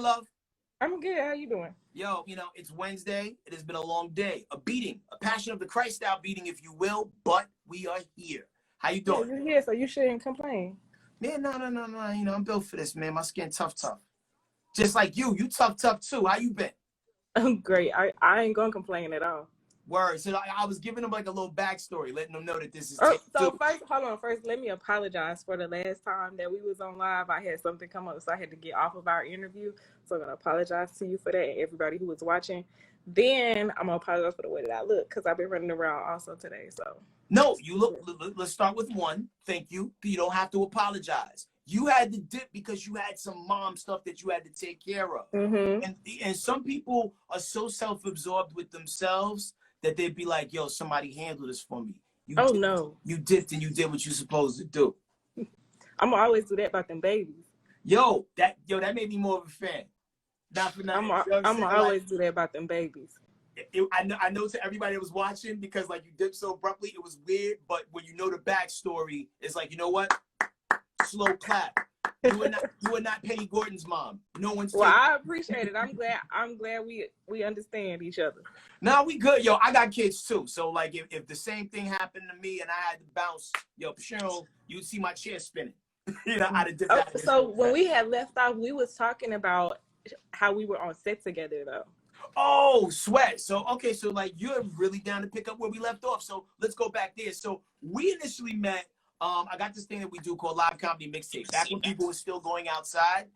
love? I'm good. How you doing? Yo, it's Wednesday. It has been a long day. A beating. A Passion of the Christ style beating, if you will. But we are here. How you Yeah, doing? you're here, so you shouldn't complain. Man, no. I'm built for this, man. My skin tough. Just like you. You tough too. How you been? I'm great. I ain't gonna complain at all. Word. So I was giving them like a little backstory, letting them know that this is Oh, take so two. hold on. First, let me apologize for the last time that we was on live. I had something come up, so I had to get off of our interview. So I'm gonna apologize to you for that and everybody who was watching. Then I'm gonna apologize for the way that I look because I've been running around also today. So No, you look. Let's start with one. Thank you. You don't have to apologize. You had to dip because you had some mom stuff that you had to take care of. And some people are so self-absorbed with themselves that they'd be like, "Yo, somebody handle this for me." no, You dipped and you did what you're supposed to do. I'm gonna always do that about them babies. That made me more of a fan. Not for nothing. I'm gonna always do that about them babies. I know to everybody that was watching, because like you dipped so abruptly, it was weird. But when you know the backstory, it's like, you know what? Slow clap. You are not Penny Gordon's mom. No one's. Well, I appreciate it. I'm glad we understand each other. No, we good, yo. I got kids too, so like if the same thing happened to me and I had to bounce, yo, Cheryl, you'd see my chair spinning. I'd have dipped out. So when we had left off, we was talking about how we were on set together, though. Oh, sweat. So like you're really down to pick up where we left off. So let's go back there. So we initially met. I got this thing that we do called live comedy mixtape. Back when people were still going outside,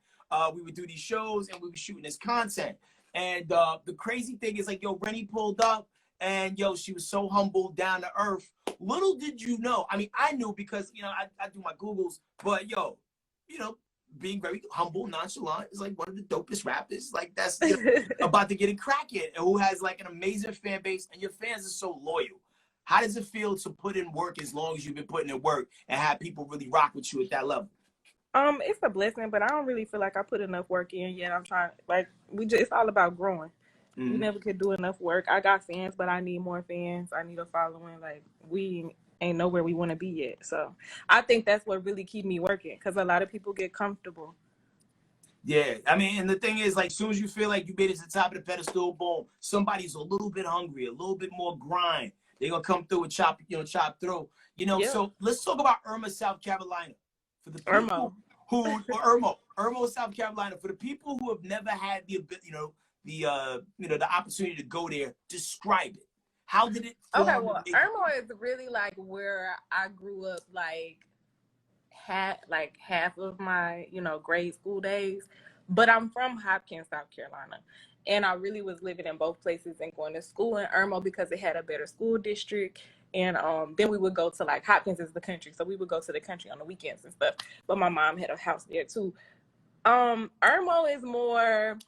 we would do these shows and we were shooting this content. And the crazy thing is, like, yo, Renni pulled up and yo, she was so humble, down to earth. Little did you know. I mean, I knew because I do my Googles, but yo, being very humble, nonchalant is like one of the dopest rappers. Like that's about to get it cracking, and who has like an amazing fan base, and your fans are so loyal. How does it feel to put in work as long as you've been putting in work and have people really rock with you at that level? It's a blessing, but I don't really feel like I put enough work in yet. I'm trying, like, it's all about growing. We never could do enough work. I got fans, but I need more fans. I need a following. Like, we ain't know where we want to be yet. So I think that's what really keep me working, because a lot of people get comfortable. Yeah, I mean, and the thing is, like, as soon as you feel like you made it to the top of the pedestal, boom, somebody's a little bit hungry, a little bit more grind. They're gonna come through and chop through. Yeah. So let's talk about Irma, South Carolina. For the people Irma, South Carolina. For the people who have never had the opportunity to go there, describe it. How did it feel? Okay, well, Irma is really like where I grew up, like half of my grade school days. But I'm from Hopkins, South Carolina, and I really was living in both places and going to school in Irma because it had a better school district. And then we would go to, like, Hopkins is the country, so we would go to the country on the weekends and stuff. But my mom had a house there too. Irma is more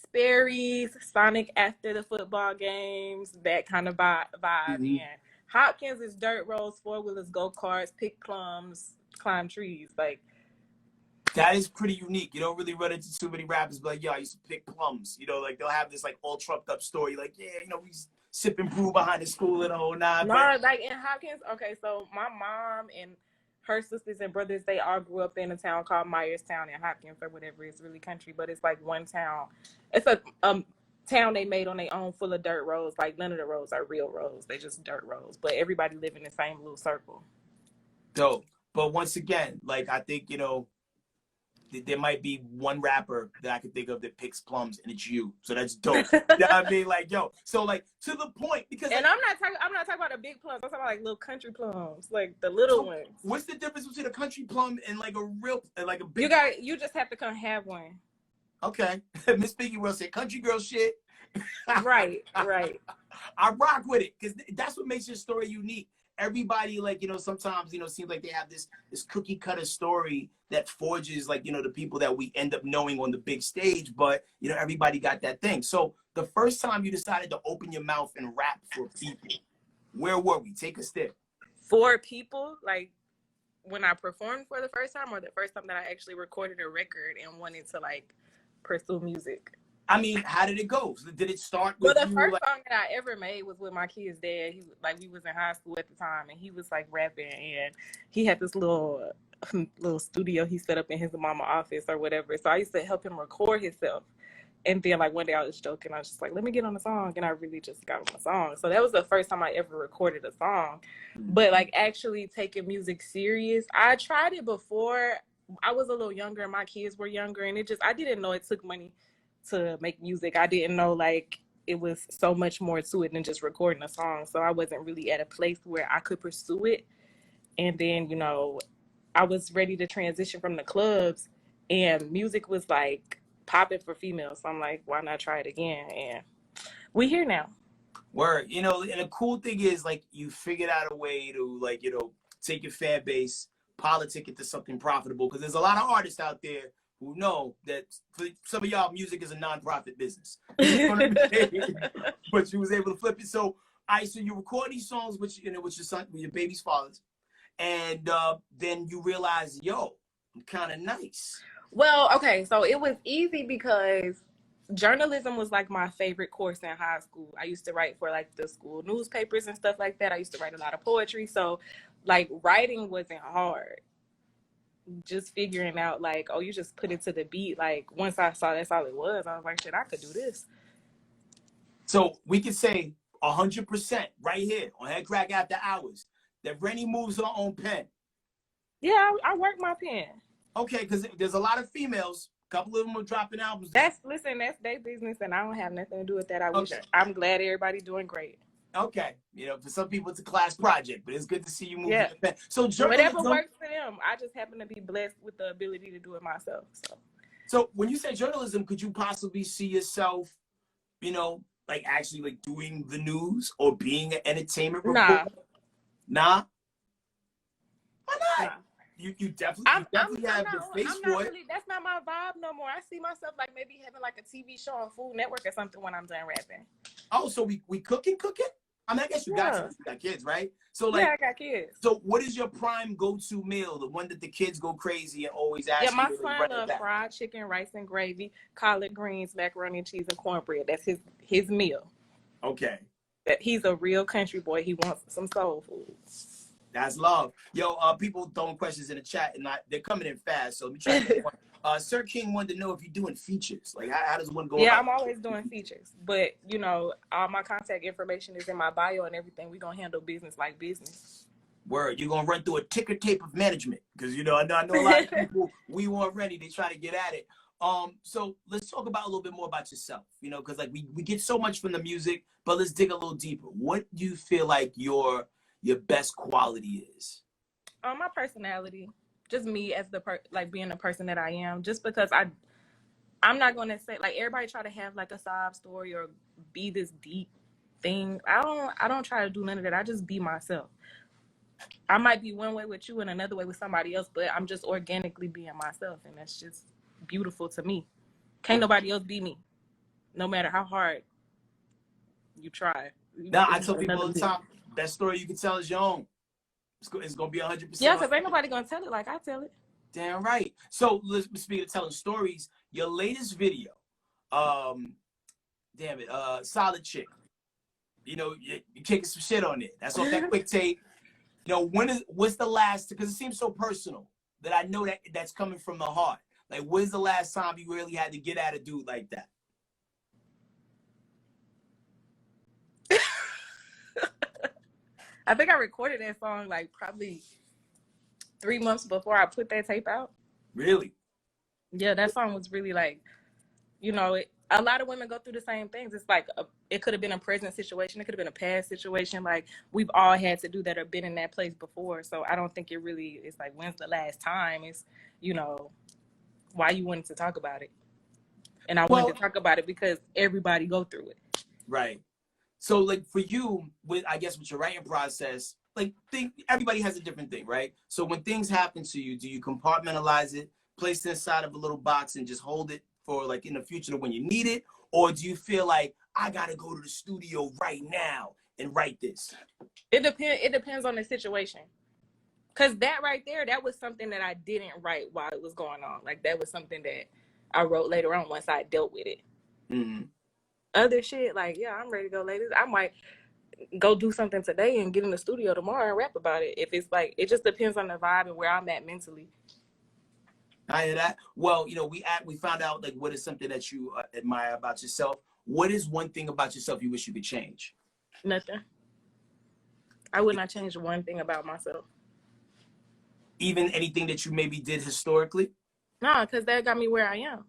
Sperry's, Sonic after the football games, that kind of vibe. And Hopkins is dirt roads, 4-wheelers, go-karts, pick plums, climb trees. Like, that is pretty unique. You don't really run into too many rappers, but like, yo, I used to pick plums. Like they'll have this like all trucked up story, like, yeah, we sipping brew behind the school and the whole nine. Like in Hopkins, okay, so my mom and her sisters and brothers, they all grew up in a town called Myerstown in Hopkins or whatever. It's really country, but it's like one town. It's a town they made on their own, full of dirt roads. Like, none of the roads are real roads. They just dirt roads, but everybody live in the same little circle. Dope. But once again, like, I think, there might be one rapper that I can think of that picks plums, and it's you. So that's dope. You know what I mean? Like, yo, so like to the point, because and I'm not talking about the big plums. I'm talking about like little country plums, like the little ones. What's the difference between a country plum and like a real, like a big? You just have to come have one. Okay, Miss Piggy will say country girl shit. Right. I rock with it because that's what makes your story unique. Everybody, like, sometimes, seems like they have this cookie cutter story that forges, like, the people that we end up knowing on the big stage. But, everybody got that thing. So the first time you decided to open your mouth and rap for people, where were we? Take a step. For people, like, when I performed for the first time, or the first time that I actually recorded a record and wanted to, like, pursue music? I mean, how did it go? Did it start with the first song that I ever made was with my kid's dad. We was in high school at the time, and he was like rapping, and he had this little little studio he set up in his mama office or whatever. So I used to help him record himself. And then like one day I was joking, I was just like, let me get on the song. And I really just got on the song. So that was the first time I ever recorded a song. But like actually taking music serious, I tried it before. I was a little younger and my kids were younger, and I didn't know it took money to make music. I didn't know like it was so much more to it than just recording a song. So I wasn't really at a place where I could pursue it. And then, you know, I was ready to transition from the clubs, and music was like popping for females. So I'm like, why not try it again? And we here now. Word. You know, and the cool thing is like you figured out a way to like, you know, take your fan base, politic it to something profitable. Because there's a lot of artists out there who know that for some of y'all, music is a non-profit business. You know what I'm saying? But you was able to flip it. So, so you record these songs with your son, with your baby's fathers, and then you realize, yo, I'm kind of nice. Well, okay, so it was easy because journalism was like my favorite course in high school. I used to write for like the school newspapers and stuff like that. I used to write a lot of poetry. So like writing wasn't hard. Just figuring out like, oh, you just put it to the beat. Like once I saw that's all it was, I was like, shit, I could do this. So we could say 100% right here on Headkrack After Hours that Renni moves her own pen. Yeah, I work my pen. Okay, because there's a lot of females. A couple of them are dropping albums. That's their business, and I don't have nothing to do with that. I'm glad everybody's doing great. Okay, you know, for some people it's a class project, but it's good to see you moving. Yeah. The pen. So journalism, whatever works for them. I just happen to be blessed with the ability to do it myself. So when you say journalism, could you possibly see yourself, you know, like actually like doing the news or being an entertainment reporter? Nah. Why not? Nah. You definitely have the face for it. That's not my vibe no more. I see myself like maybe having like a TV show on Food Network or something when I'm done rapping. Oh, so we cooking? I mean, I guess you got kids, right? So like, yeah, I got kids. So what is your prime go-to meal? The one that the kids go crazy and always ask? Yeah, my son loves fried chicken, rice and gravy, collard greens, macaroni and cheese, and cornbread. That's his meal. Okay. He's a real country boy. He wants some soul food. That's love. Yo, people throwing questions in the chat, and they're coming in fast. So let me try to get one. Sir King wanted to know if you're doing features. Like, how does one go? Yeah, I'm always doing features. But, you know, all my contact information is in my bio and everything. We're going to handle business like business. Word. You're going to run through a ticker tape of management. Because, you know, I know a lot of people, we weren't ready. They try to get at it. So let's talk about a little bit more about yourself, you know, because, like, we get so much from the music, but let's dig a little deeper. What do you feel like your best quality is? My personality, just me as like being the person that I am, just because I'm not going to say like everybody try to have like a sob story or be this deep thing. I don't try to do none of that. I just be myself. I might be one way with you and another way with somebody else, but I'm just organically being myself. And that's just beautiful to me. Can't nobody else be me, no matter how hard you try. Now, I tell people all the time, best story you can tell is your own. It's going to be 100%. Yeah, because ain't nobody going to tell it like I tell it. Damn right. So, let's speak of telling stories. Your latest video, Solid Chick. You know, you're kicking some shit on it. That's off that quick tape. You know, what's the last, because it seems so personal that I know that's coming from the heart. Like, when's the last time you really had to get at a dude like that? I think I recorded that song like probably 3 months before I put that tape out. Really? Yeah, that song was really like, you know, a lot of women go through the same things. It's like it could have been a present situation. It could have been a past situation. Like we've all had to do that or been in that place before. So I don't think it's like, when's the last time? It's, you know, why you wanted to talk about it. And I wanted to talk about it because everybody go through it. Right. So, like, for you, with your writing process, like, everybody has a different thing, right? So when things happen to you, do you compartmentalize it, place it inside of a little box and just hold it for, like, in the future when you need it? Or do you feel like, I got to go to the studio right now and write this? It depends on the situation. Because that right there, that was something that I didn't write while it was going on. Like, that was something that I wrote later on once I dealt with it. Mm-hmm. Other shit, like, yeah, I'm ready to go, ladies. I might, go do something today and get in the studio tomorrow and rap about it. If it's like, it just depends on the vibe and where I'm at mentally. I hear that. Well, you know, we found out like what is something that you admire about yourself. What is one thing about yourself you wish you could change? Nothing. I would not change one thing about myself. Even anything that you maybe did historically? No, because that got me where I am.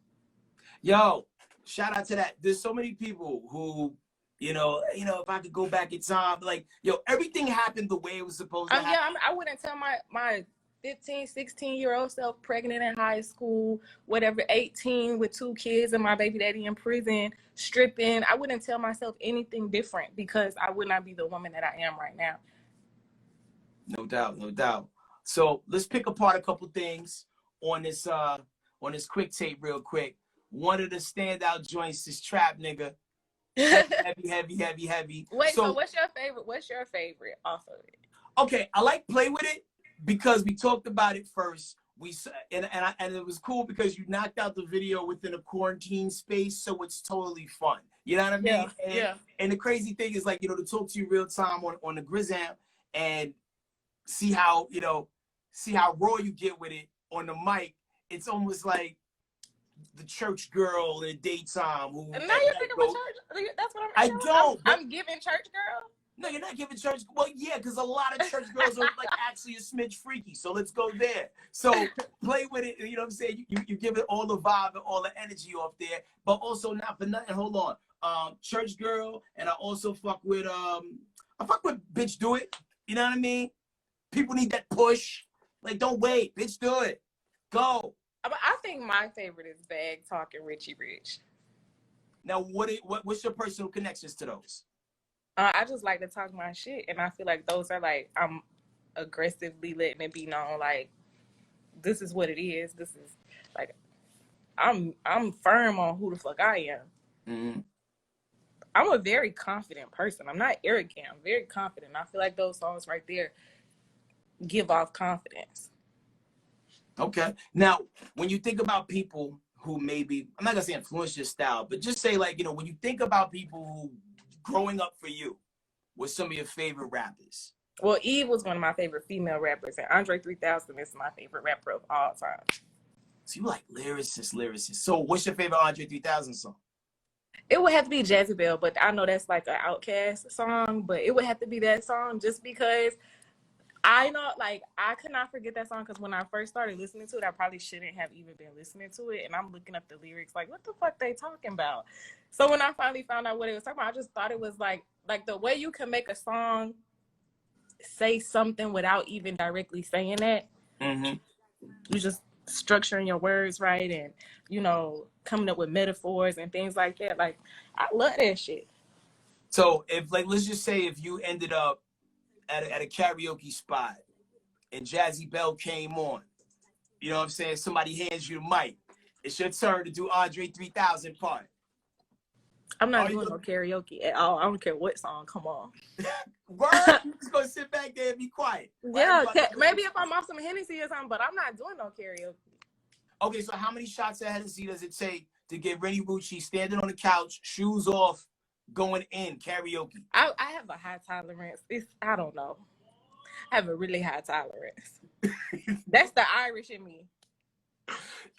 Yo, shout out to that. There's so many people who, you know, if I could go back in time, like, yo, everything happened the way it was supposed to happen. Yeah, I wouldn't tell my 15, 16-year-old self, pregnant in high school, whatever, 18 with 2 kids and my baby daddy in prison, stripping. I wouldn't tell myself anything different because I would not be the woman that I am right now. No doubt, no doubt. So let's pick apart a couple things on this quick tape real quick. One of the standout joints is Trap Nigga. Heavy. Wait, so what's your favorite? What's your favorite off of it? Okay, I like Play With It because we talked about it first. And it was cool because you knocked out the video within a quarantine space, so it's totally fun. You know what I mean? Yeah. And the crazy thing is, like, you know, to talk to you real time on the Grizzam and see how raw you get with it on the mic. It's almost like the church girl in the daytime who. And now you're thinking about church. That's what I'm giving church girl. No, you're not giving church. Well, yeah, because a lot of church girls are like actually a smidge freaky. So let's go there. So Play With It. You know what I'm saying? You give it all the vibe and all the energy off there, but also not for nothing. Hold on. Church girl, and I also fuck with Bitch Do It. You know what I mean? People need that push. Like, don't wait, bitch, do it. Go. I think my favorite is Bag Talking Richie Rich. Now, what's your personal connections to those? I just like to talk my shit, and I feel like those are like, I'm aggressively letting it be known, like, this is what it is. This is like, I'm firm on who the fuck I am. Mm-hmm. I'm a very confident person. I'm not arrogant. I'm very confident. I feel like those songs right there give off confidence. Okay. Now, when you think about people who maybe, I'm not gonna say influence your style, but just say, like, you know, when you think about people who growing up for you, what's some of your favorite rappers? Well, Eve was one of my favorite female rappers, and Andre 3000 is my favorite rapper of all time. So you like lyricists. So what's your favorite Andre 3000 song? It would have to be Jazzy Belle, but I know that's like an Outkast song, but it would have to be that song just because I know, like, I could not forget that song because when I first started listening to it, I probably shouldn't have even been listening to it. And I'm looking up the lyrics, like, what the fuck they talking about? So when I finally found out what it was talking about, I just thought it was like the way you can make a song say something without even directly saying that. Mm-hmm. You just structuring your words right and, you know, coming up with metaphors and things like that. Like, I love that shit. So if, like, let's just say if you ended up at a karaoke spot and Jazzy Belle came on, you know what I'm saying? Somebody hands you the mic. It's your turn to do Andre 3000 part. I'm not doing no karaoke at all. I don't care what song come on. Word? You just gonna sit back there and be quiet. Yeah, maybe if I'm off some Hennessy or something, but I'm not doing no karaoke. Okay, so how many shots of Hennessy does it take to get Renni Ruci standing on the couch, shoes off, going in karaoke? I have a high tolerance. I don't know. I have a really high tolerance. That's the Irish in me.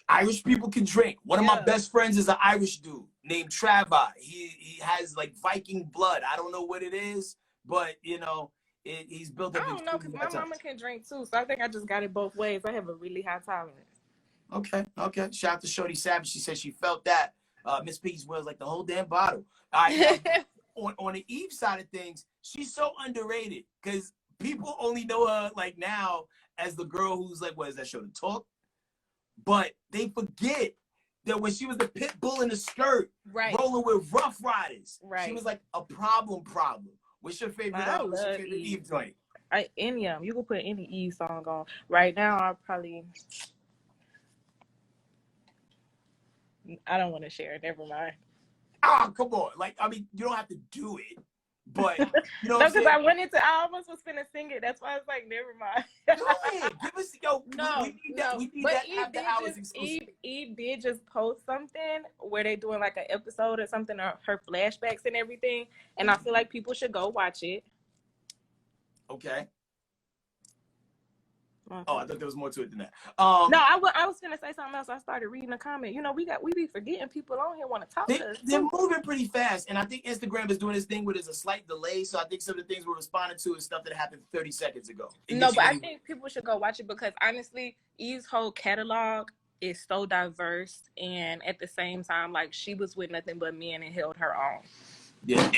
Irish people can drink. One of my best friends is an Irish dude named Travi. He has like Viking blood. I don't know what it is, but you know, he's built up. I don't know because my mama can drink too, so I think I just got it both ways. I have a really high tolerance. Okay. Shout out to Shorty Savage. She said she felt that. Miss Piggy's was like the whole damn bottle. All right. on the Eve side of things, she's so underrated because people only know her like now as the girl who's like, what is that show, The Talk? But they forget that when she was the pit bull in the skirt, rolling with Rough Riders, she was like a problem. What's your favorite? What's your favorite Eve joint? Any of them. You can put any Eve song on. Right now, I don't want to share it. Never mind. Ah, come on. Like, I mean, you don't have to do it. But you know No, what I'm because saying? I almost was finna sing it. That's why I was like, never mind. Go ahead, give us we No, need that. no. We need But that after hours exclusive. Eve did just post something where they doing like an episode or something of her flashbacks and everything. And I feel like people should go watch it. Okay. Okay. Oh, I thought there was more to it than that. No, I was gonna say something else. I started reading a comment. You know, we be forgetting people on here want to talk to us. They're moving pretty fast, and I think Instagram is doing this thing where there's a slight delay. So I think some of the things we're responding to is stuff that happened 30 seconds ago. No, but I think people should go watch it because honestly, Eve's whole catalog is so diverse, and at the same time, like she was with nothing but men and held her own. Yeah.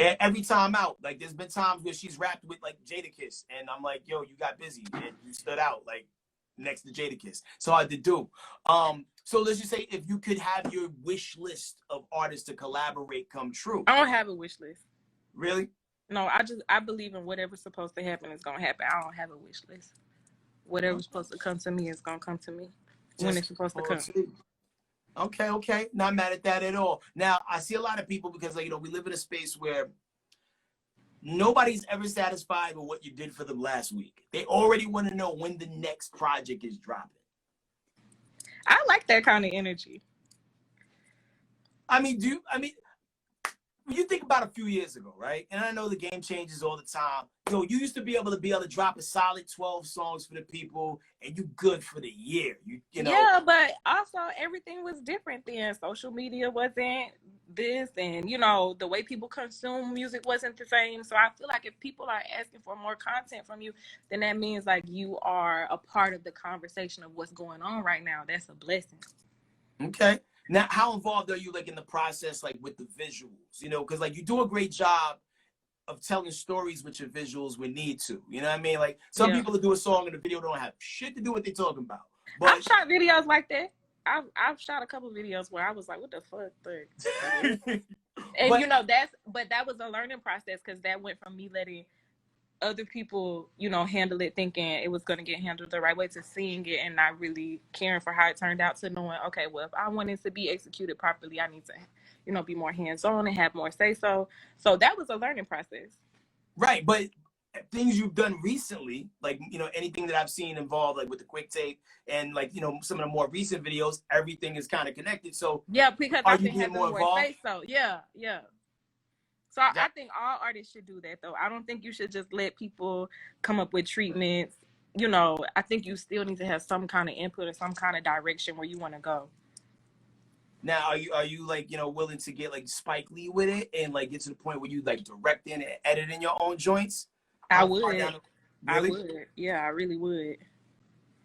And every time out, like there's been times where she's rapped with like Jadakiss, and I'm like, yo, you got busy and you stood out like next to Jadakiss. So I did do. So let's just say if you could have your wish list of artists to collaborate come true. I don't have a wish list. Really? No, I believe in whatever's supposed to happen is gonna happen. I don't have a wish list. Whatever's supposed to come to me is gonna come to me when it's supposed to come. Okay. Not mad at that at all. Now, I see a lot of people because, like, you know, we live in a space where nobody's ever satisfied with what you did for them last week. They already want to know when the next project is dropping. I like that kind of energy. I mean, you think about a few years ago, right? And I know the game changes all the time. You used to be able to drop a solid 12 songs for the people, and you good for the year. You know. Yeah, but also everything was different then. Social media wasn't this, and you know the way people consume music wasn't the same. So I feel like if people are asking for more content from you, then that means like you are a part of the conversation of what's going on right now. That's a blessing. Okay. Now, how involved are you like in the process, like with the visuals? You know, because like you do a great job of telling stories with your visuals when need to. You know what I mean? Like some people that do a song and the video don't have shit to do with what they're talking about. But I've shot videos like that. I've shot a couple videos where I was like, what the fuck? And you know, that was a learning process because that went from me letting other people, you know, handle it thinking it was going to get handled the right way to seeing it and not really caring for how it turned out to knowing, okay, well, if I want it to be executed properly, I need to, you know, be more hands-on and have more say-so. So that was a learning process. Right, but things you've done recently, like, you know, anything that I've seen involved, like with the quick tape and like, you know, some of the more recent videos, everything is kind of connected. So yeah, because are I you think getting having more say-so. Yeah. So I think all artists should do that, though. I don't think you should just let people come up with treatments. You know, I think you still need to have some kind of input or some kind of direction where you want to go. Now, are you like, you know, willing to get like Spike Lee with it and like get to the point where you like directing and editing your own joints? I would. Really? I would. Yeah, I really would.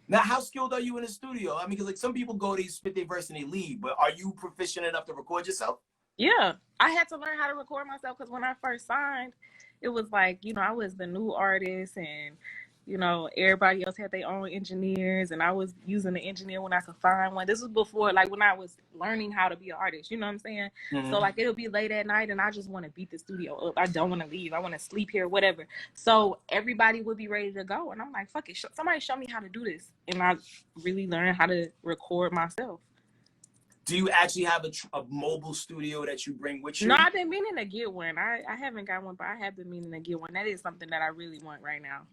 Now, how skilled are you in the studio? I mean, because like some people go, they spit their verse and they leave, but are you proficient enough to record yourself? Yeah, I had to learn how to record myself because when I first signed, it was like, you know, I was the new artist and, you know, everybody else had their own engineers and I was using the engineer when I could find one. This was before, like, when I was learning how to be an artist, you know what I'm saying? Mm-hmm. So, like, it'll be late at night and I just want to beat the studio up. I don't want to leave. I want to sleep here, whatever. So, everybody would be ready to go. And I'm like, fuck it. Somebody show me how to do this. And I really learned how to record myself. Do you actually have a mobile studio that you bring with you? No, I've been meaning to get one. I haven't got one, but I have been meaning to get one. That is something that I really want right now.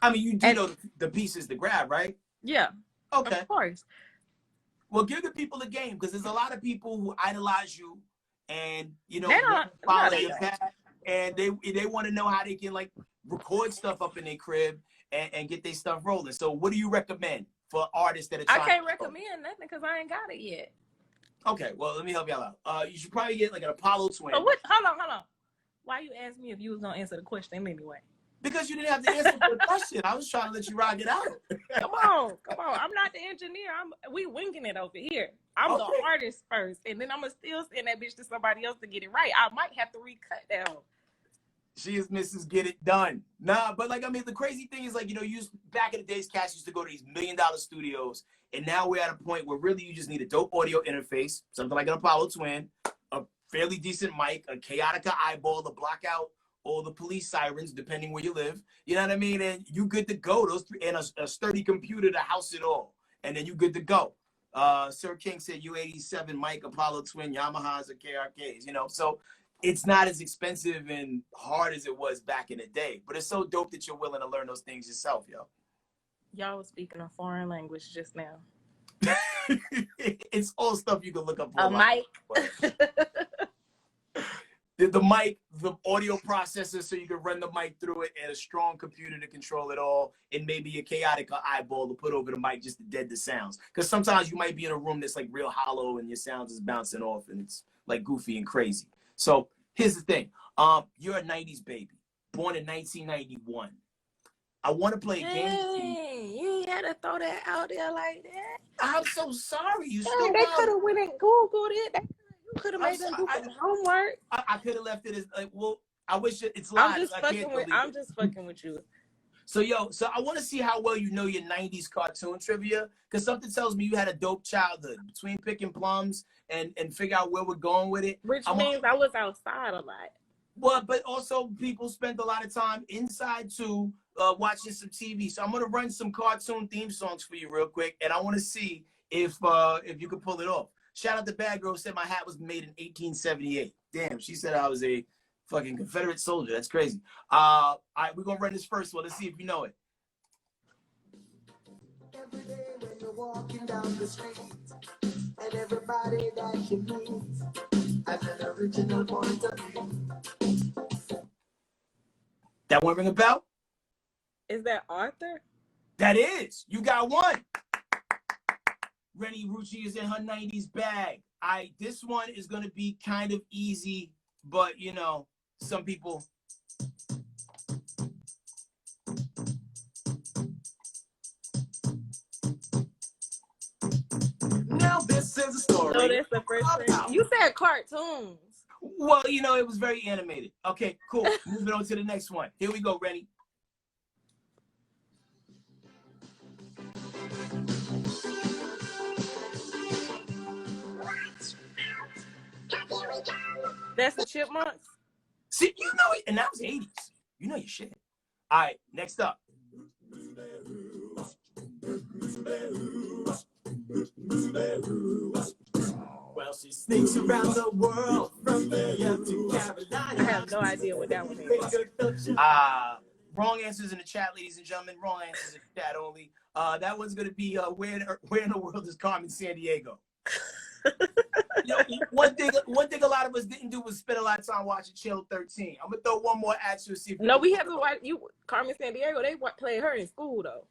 I mean, you do know the pieces to grab, right? Yeah. Okay. Of course. Well, give the people a game because there's a lot of people who idolize you and, you know, follow your path and they want to know how they can, like, record stuff up in their crib and get their stuff rolling. So what do you recommend for artists that are trying I can't recommend nothing because I ain't got it yet. Okay, well, let me help y'all out. You should probably get like an Apollo twin. So what? Hold on. Why you asked me if you was gonna answer the question anyway? Because you didn't have to answer the question. I was trying to let you rock it out. Come on. I'm not the engineer. We winging it over here. I'm the artist first, and then I'm gonna still send that bitch to somebody else to get it right. I might have to recut that one. She is Mrs. Get It Done. Nah, but like, I mean, the crazy thing is like, you know, back in the days, cats used to go to these $1 million studios. And now we're at a point where really you just need a dope audio interface, something like an Apollo twin, a fairly decent mic, a Chaotica eyeball to block out all the police sirens, depending where you live. You know what I mean? And you good to go. Those three, and a sturdy computer to house it all. And then you good to go. Sir King said U87 mic, Apollo twin, Yamahas, or KRKs, you know. So it's not as expensive and hard as it was back in the day. But it's so dope that you're willing to learn those things yourself, yo. Y'all was speaking a foreign language just now. It's all stuff you can look up A online. mic. The mic, the audio processor, so you can run the mic through it, and a strong computer to control it all, and maybe a chaotic eyeball to put over the mic just to dead the sounds. Because sometimes you might be in a room that's like real hollow and your sounds is bouncing off and it's like goofy and crazy. So here's the thing. You're a 90s baby, born in 1991. I want to play a game. Hey, you ain't had to throw that out there like that. I'm so sorry. You still They could have went and Googled it. You could have made them do some homework. I could have left it as like, well, I wish it's live. I'm just fucking with you. So I want to see how well you know your 90s cartoon trivia, because something tells me you had a dope childhood between picking plums and figure out where we're going with it. Which means I was outside a lot. Well, but also people spent a lot of time inside too, watching some TV. So I'm gonna run some cartoon theme songs for you real quick, and I want to see if you can pull it off. Shout out to Bad Girl, said my hat was made in 1878. Damn, she said I was a fucking Confederate soldier. That's crazy. All right, we're gonna run this first one. Let's see if you know it. Every day when you're walking down the street, and everybody that you meet has an original point of view. That one ring a bell? Is that Arthur? That is. You got one. Renni Ruci is in her 90s bag. This one is going to be kind of easy, but, you know, some people... Now this is a story. No, that's the first thing. You said cartoons. Well, you know, it was very animated. Okay, cool. Moving on to the next one. Here we go, Renni. That's the Chipmunks? See, you know it, and that was 80s. You know your shit. All right, next up. Well, she sneaks around the world from New York to Carolina. I have no idea what that one is. Wrong answers in the chat, ladies and gentlemen. Wrong answers in the chat only. That one's going to be where in the world is Carmen Sandiego? You know, one thing a lot of us didn't do was spend a lot of time watching Channel 13. I'm gonna throw one more at you and see if no, we haven't watched Carmen Sandiego. They played her in school though.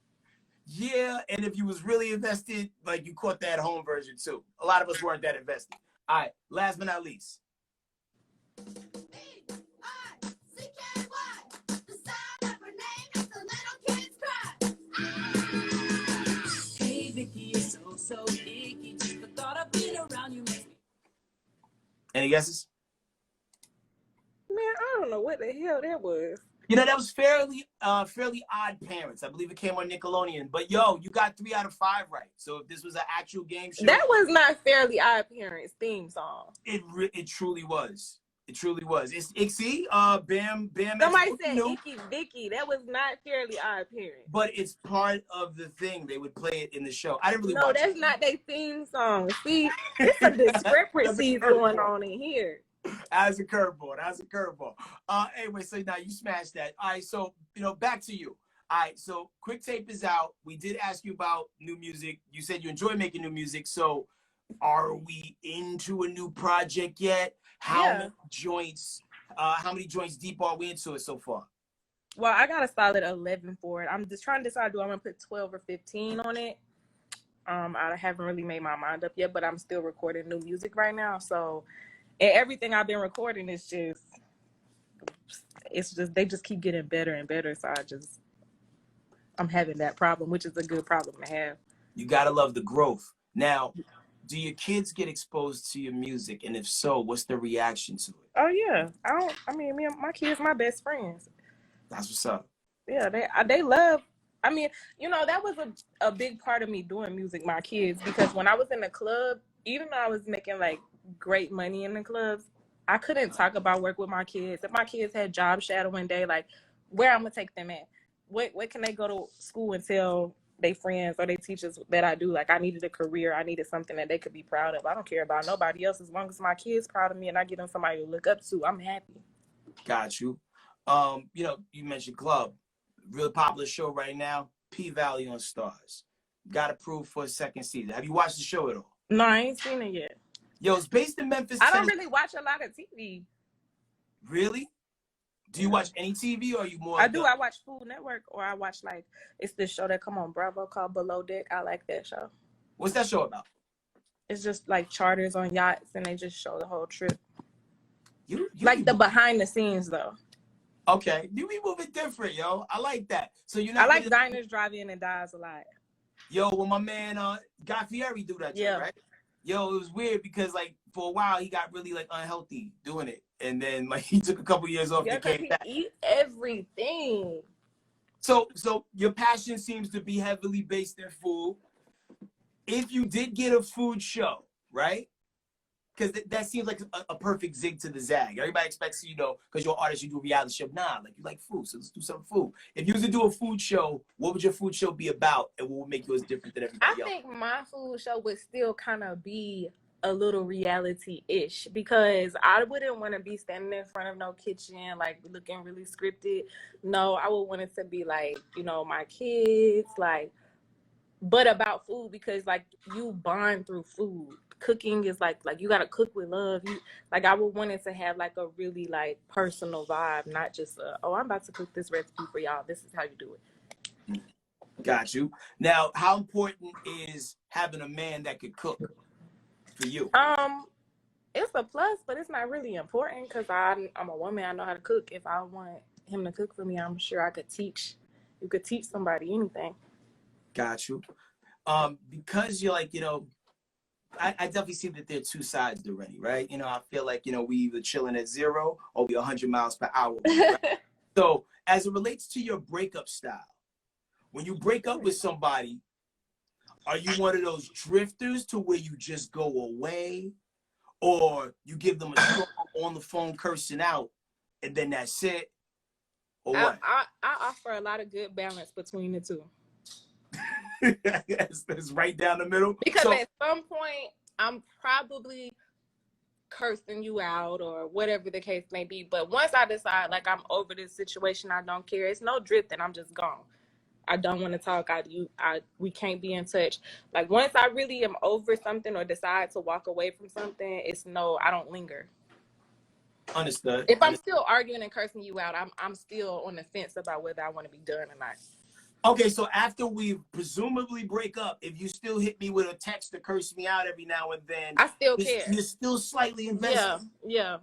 Yeah, and if you was really invested, like you caught that home version too. A lot of us weren't that invested. All right, last but not least. Any guesses? Man, I don't know what the hell that was. You know, that was fairly Odd Parents. I believe it came on Nickelodeon. But yo, you got 3 out of 5 right. So if this was an actual game show, that was not Fairly Odd Parents theme song. It truly was. It truly was. It's Ixie, Bam. Somebody said Icky Vicky. That was not Fairly Odd Parents. But it's part of the thing. They would play it in the show. I didn't really watch it. No, that's not their theme song. See, there's some discrepancies going on in here. As a curveball. Anyway, so now you smashed that. All right, so, you know, back to you. All right, so Quick Tape is out. We did ask you about new music. You said you enjoy making new music. So are we into a new project yet? How many joints deep are we into it so far? Well, I got a solid 11 for it. I'm just trying to decide, do I want to put 12 or 15 on it? I haven't really made my mind up yet, but I'm still recording new music right now. So, and everything I've been recording is they just keep getting better and better. So I'm having that problem, which is a good problem to have. You gotta love the growth. Now, do your kids get exposed to your music? And if so, what's the reaction to it? Oh yeah. Me and my kids, my best friends. That's what's up. Yeah, they love. I mean, you know, that was a big part of me doing music, my kids, because when I was in the club, even though I was making like great money in the clubs, I couldn't talk about work with my kids. If my kids had job shadowing day, like where I'm gonna take them at, what can they go to school and tell they friends or they teachers that I do. Like, I needed a career. I needed something that they could be proud of. I don't care about nobody else. As long as my kids proud of me and I get them somebody to look up to, I'm happy. Got you. You know, you mentioned Club. Real popular show right now, P-Valley on Stars. Got approved for a second season. Have you watched the show at all? No, I ain't seen it yet. Yo, it's based in Memphis, I don't Tennessee. really watch a lot of TV. Really? Do you watch any TV, or are you more? I do. I watch Food Network, or I watch, like, it's this show that come on Bravo called Below Deck. I like that show. What's that show about? It's just like charters on yachts, and they just show the whole trip. You like the behind the scenes, though. Okay, you be moving different, yo. I like that. So you're not. I like diners, drive-in, and dives a lot. Yo, when my man Guy Fieri do that, yeah, right? Yo, it was weird because like for a while he got really like unhealthy doing it, and then like he took a couple years off. Yeah, because he eat everything. So your passion seems to be heavily based in food. If you did get a food show, right? Because that seems like a perfect zig to the zag. Everybody expects, you know, because you're an artist, you do a reality show. Nah, like you like food, so let's do some food. If you was to do a food show, what would your food show be about, and what would make yours different than everybody else? I think my food show would still kind of be a little reality-ish, because I wouldn't want to be standing in front of no kitchen, like looking really scripted. No, I would want it to be like, you know, my kids, like, but about food, because like you bond through food. Cooking is like you gotta cook with love. Like I would want it to have like a really like personal vibe, not just oh, I'm about to cook this recipe for y'all. This is how you do it. Got you. Now, how important is having a man that could cook for you? It's a plus, but it's not really important because I'm a woman. I know how to cook. If I want him to cook for me, I'm sure I could teach. You could teach somebody anything. Got you. Because you're like, you know, I definitely see that there are two sides to Renni, right? You know, I feel like, you know, we either chilling at 0 or we 100 miles per hour. Right? So as it relates to your breakup style, when you break up with somebody, are you one of those drifters to where you just go away, or you give them a strong on the phone cursing out and then that's it, or what? I offer a lot of good balance between the two. It's right down the middle. Because at some point, I'm probably cursing you out or whatever the case may be. But once I decide, like, I'm over this situation, I don't care. It's no drifting. I'm just gone. I don't want to talk. We can't be in touch. Like, once I really am over something or decide to walk away from something, I don't linger. Understood. If I'm still arguing and cursing you out, I'm still on the fence about whether I want to be done or not. Okay, so after we presumably break up, if you still hit me with a text to curse me out every now and then, I still care. You're still slightly invested. Yeah.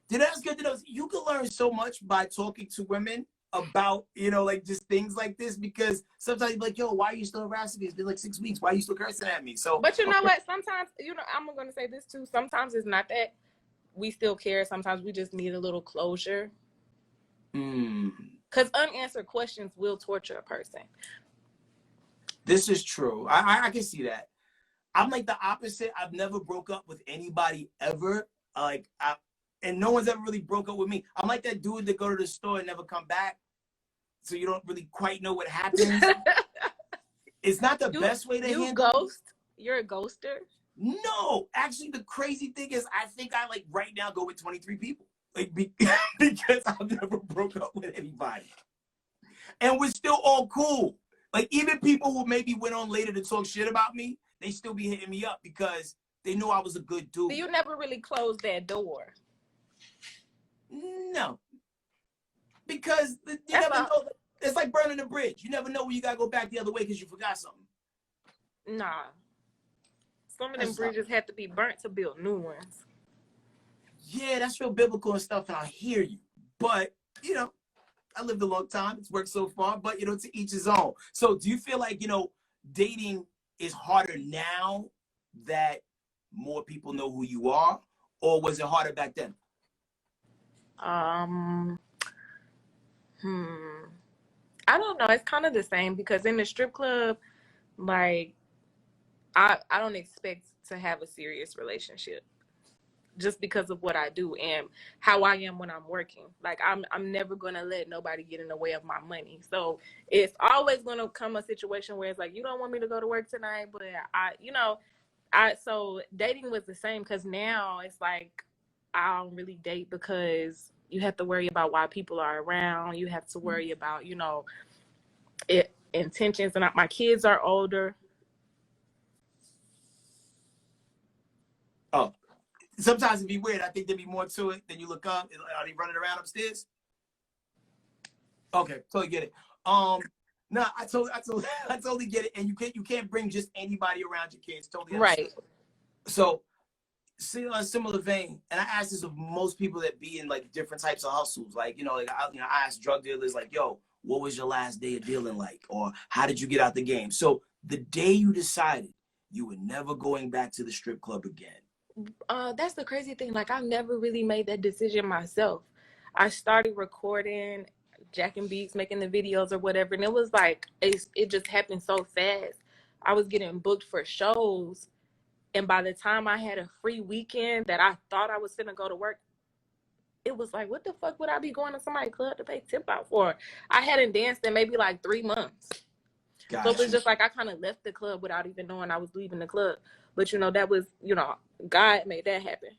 Dude, that's good to know. You can learn so much by talking to women about, you know, like just things like this, because sometimes you're like, yo, why are you still harassing me? It's been like 6 weeks. Why are you still cursing at me? So, but you know what? Sometimes, you know, I'm going to say this too. Sometimes it's not that we still care. Sometimes we just need a little closure. Because unanswered questions will torture a person. This is true. I can see that. I'm like the opposite. I've never broke up with anybody ever. And no one's ever really broke up with me. I'm like that dude that go to the store and never come back, so you don't really quite know what happens. It's not the best way to handle. You ghost? You're a ghoster? No. Actually, the crazy thing is I think I like right now go with 23 people. Like, because I've never broke up with anybody. And we're still all cool. Like, even people who maybe went on later to talk shit about me, they still be hitting me up because they knew I was a good dude. So you never really closed that door? No. Because you never know. It's like burning a bridge. You never know when you got to go back the other way because you forgot something. Nah. Some of them bridges have to be burnt to build new ones. Yeah, that's real biblical and stuff, and I hear you. But, you know, I lived a long time. It's worked so far, but, you know, to each his own. So do you feel like, you know, dating is harder now that more people know who you are, or was it harder back then? I don't know. It's kind of the same, because in the strip club, like, I don't expect to have a serious relationship. just because of what I do and how I am when I'm working. Like I'm never gonna let nobody get in the way of my money. So it's always gonna come a situation where it's like, you don't want me to go to work tonight, but so dating was the same, because now it's like I don't really date because you have to worry about why people are around. You have to worry about, intentions. And my kids are older. Oh, sometimes it'd be weird. I think there'd be more to it than you look up. Are they running around upstairs? Okay, totally get it. No, I totally get it. And you can't bring just anybody around your kids. Totally understand. Right. So, see, on a similar vein, and I ask this of most people that be in like different types of hustles. Like, I ask drug dealers, like, yo, what was your last day of dealing like? Or how did you get out the game? So the day you decided you were never going back to the strip club again. That's the crazy thing. Like, I never really made that decision myself. I started recording, jacking beats, making the videos or whatever, and it was like it just happened so fast. I was getting booked for shows, and by the time I had a free weekend that I thought I was gonna go to work, it was like, what the fuck would I be going to somebody's club to pay tip out for? I hadn't danced in maybe like 3 months. Gotcha. So it was just like I kind of left the club without even knowing I was leaving the club. But, that was, God made that happen.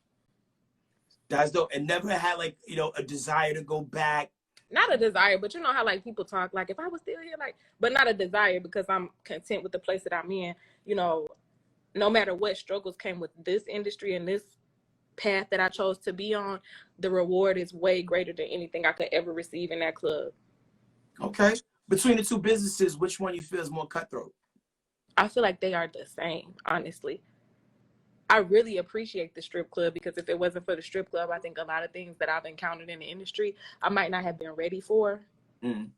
That's dope. And never had like, a desire to go back. Not a desire, but you know how like people talk, like if I was still here, like, but not a desire, because I'm content with the place that I'm in. No matter what struggles came with this industry and this path that I chose to be on, the reward is way greater than anything I could ever receive in that club. Okay. Between the two businesses, which one you feel is more cutthroat? I feel like they are the same, honestly. I really appreciate the strip club, because if it wasn't for the strip club, I think a lot of things that I've encountered in the industry, I might not have been ready for. Mm.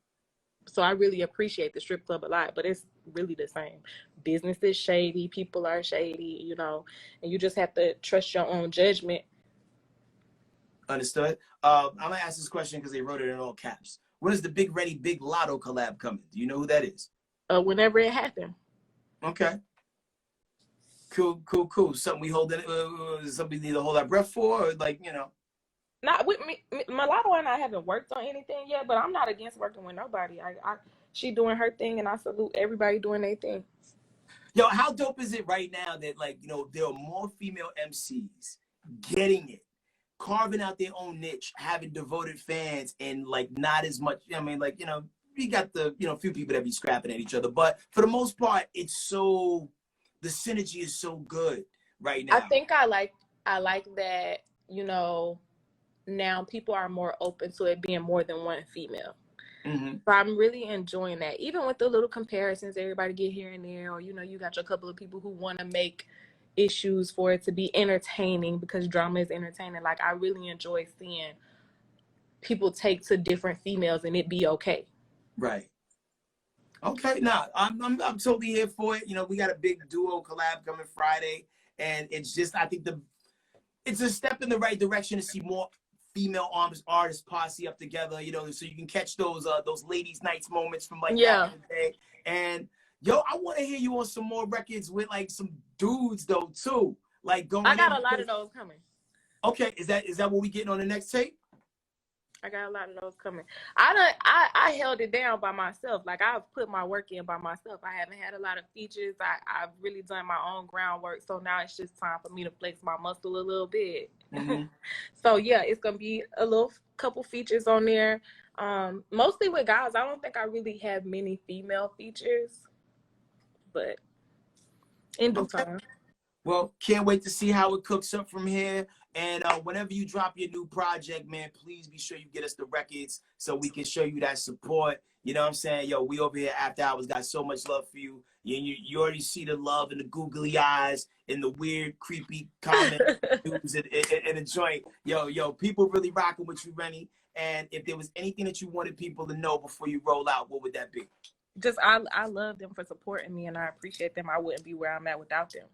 So I really appreciate the strip club a lot, but it's really the same. Business is shady, people are shady, and you just have to trust your own judgment. Understood. I'm gonna ask this question because they wrote it in all caps. When is the Big Renni Big Lotto collab coming? Do you know who that is? Whenever it happened. Okay. Cool. Something we hold in, something we need to hold our breath for, or like, Not with me. Mulatto and I haven't worked on anything yet, but I'm not against working with nobody. She doing her thing, and I salute everybody doing their thing. Yo, how dope is it right now that there are more female MCs getting it, carving out their own niche, having devoted fans, and like not as much. We got the few people that be scrapping at each other, but for the most part, the synergy is so good right now. I think I like that. Now people are more open to it being more than one female. Mm-hmm. So I'm really enjoying that. Even with the little comparisons everybody get here and there, or you got your couple of people who want to make issues for it to be entertaining, because drama is entertaining. Like, I really enjoy seeing people take to different females and it be okay. Right. Okay. Nah, I'm totally here for it. We got a big duo collab coming Friday, and it's just, I think it's a step in the right direction to see more female artists posse up together, so you can catch those ladies' nights moments from like back in the day. And yo, I want to hear you on some more records with like some dudes though too. Like going. I got a lot of those coming. Okay, is that what we getting on the next tape? I got a lot of those coming. I held it down by myself. Like, I've put my work in by myself. I haven't had a lot of features. I've really done my own groundwork. So now it's just time for me to flex my muscle a little bit. Mm-hmm. So yeah, it's gonna be a couple features on there. Mostly with guys. I don't think I really have many female features, but in due time. Well, can't wait to see how it cooks up from here. And whenever you drop your new project, man, please be sure you get us the records so we can show you that support. You know what I'm saying? Yo, we over here After Hours got so much love for you. You already see the love in the googly eyes and the weird, creepy comment in the joint. Yo, people really rocking with you, Renni. And if there was anything that you wanted people to know before you roll out, what would that be? Just I love them for supporting me, and I appreciate them. I wouldn't be where I'm at without them.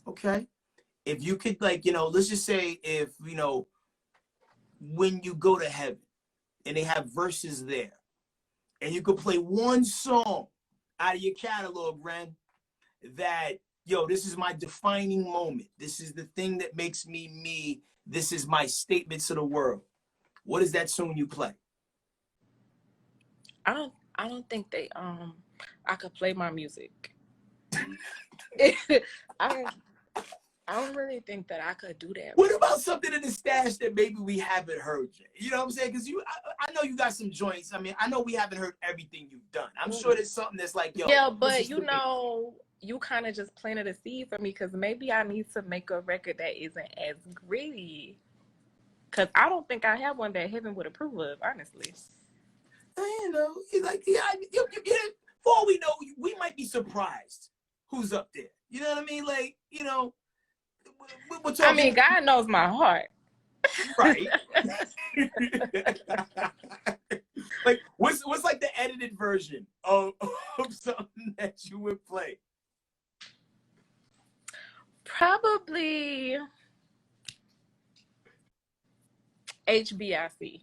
Okay. If you could, let's just say if, when you go to heaven and they have verses there and you could play one song out of your catalog, Ren, that yo, this is my defining moment. This is the thing that makes me me. This is my statement to the world. What is that song you play? I don't think they I could play my music. I don't really think that I could do that. What about something in the stash that maybe we haven't heard yet? You know what I'm saying? Because I know you got some joints. I mean, I know we haven't heard everything you've done. I'm sure there's something that's like, yo. Yeah, but you know, you kind of just planted a seed for me because maybe I need to make a record that isn't as gritty. Because I don't think I have one that heaven would approve of, honestly. You know, like, yeah, for all we know, we might be surprised who's up there. You know what I mean? Like, you know, we're talking. I mean, God knows my heart. Right. Like, what's like the edited version of something that you would play? Probably HBIC.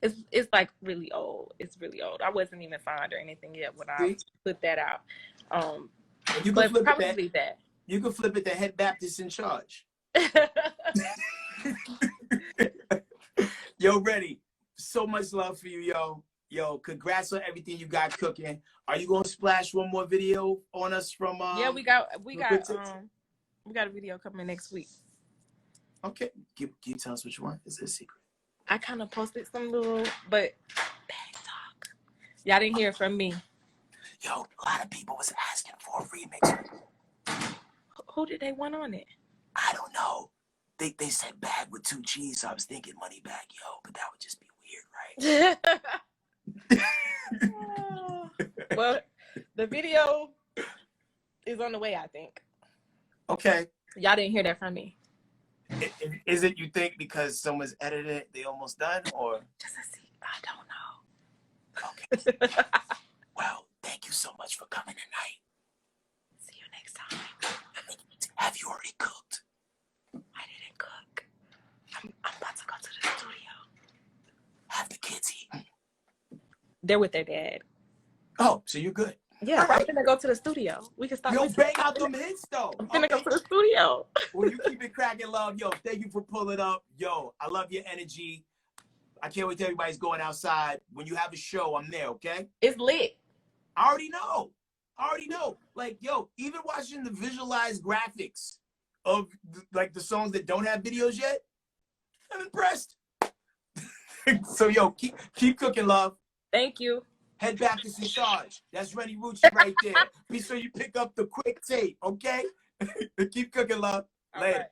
It's like really old. It's really old. I wasn't even signed or anything yet when I put that out. You but flip probably that. You can flip it to Head Baptist in Charge. Yo, Renni, so much love for you, yo. Yo, congrats on everything you got cooking. Are you gonna splash one more video on us from? Yeah, we got a video coming next week. Okay, can you tell us which one? Is it a secret? I kind of posted some little, but talk. Y'all didn't hear from me. Yo, a lot of people was asking for a remix. Who did they want on it? I don't know. They said bag with 2 G's, so I was thinking money bag, yo, but that would just be weird, right? Well, the video is on the way, I think. Okay. Y'all didn't hear that from me. Is it, you think, because someone's edited it, they almost done, or? Just a see. I don't know. Okay. Well, thank you so much for coming tonight. See you next time. Have you already cooked? I didn't cook. I'm about to go to the studio. Have the kids eaten? They're with their dad. Oh, so you're good. Yeah, right. I'm gonna go to the studio. We can start. Yo, bang out them hits, though. I'm gonna go to the studio. Well, you keep it cracking, love. Yo, thank you for pulling up. Yo, I love your energy. I can't wait till everybody's going outside. When you have a show, I'm there, okay? It's lit. I already know. Like, yo, even watching the visualized graphics of, like, the songs that don't have videos yet, I'm impressed. So, yo, keep cooking, love. Thank you. Head Baptist in Charge. That's Renni Ruci right there. Be sure you pick up the quick tape, okay? Keep cooking, love. Later.